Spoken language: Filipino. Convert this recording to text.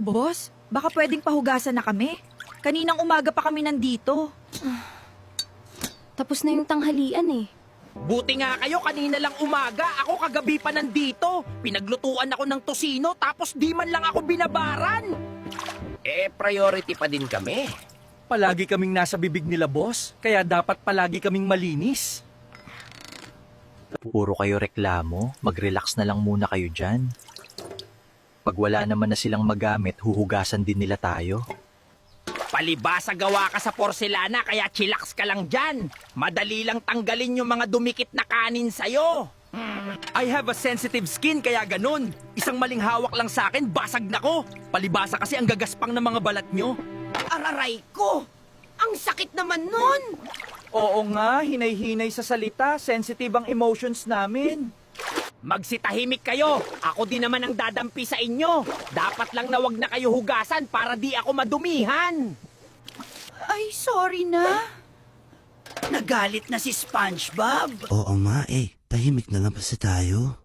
Boss, baka pwedeng pahugasan na kami. Kaninang umaga pa kami nandito. Tapos na yung tanghalian eh. Buti nga kayo, kanina lang umaga. Ako kagabi pa nandito. Pinaglutuan ako ng tosino tapos di man lang ako binabaran. Priority pa din kami. Palagi kaming nasa bibig nila, boss. Kaya dapat palagi kaming malinis. Puro kayo reklamo, mag-relax na lang muna kayo dyan. Pag wala naman na silang magamit, huhugasan din nila tayo. Palibasa gawa ka sa porselana kaya chillax ka lang dyan. Madali lang tanggalin yung mga dumikit na kanin sa'yo. I have a sensitive skin, kaya ganun. Isang maling hawak lang sa akin, basag na ko. Palibasa kasi ang gagaspang ng mga balat nyo. Araray ko! Ang sakit naman nun! Oo nga, hinay-hinay sa salita. Sensitive ang emotions namin. Magsitahimik kayo. Ako din naman ang dadampi sa inyo. Dapat lang na wag na kayo hugasan para di ako madumihan. Ay, sorry na. Nagalit na si SpongeBob. Oo nga tahimik na lang kasi tayo.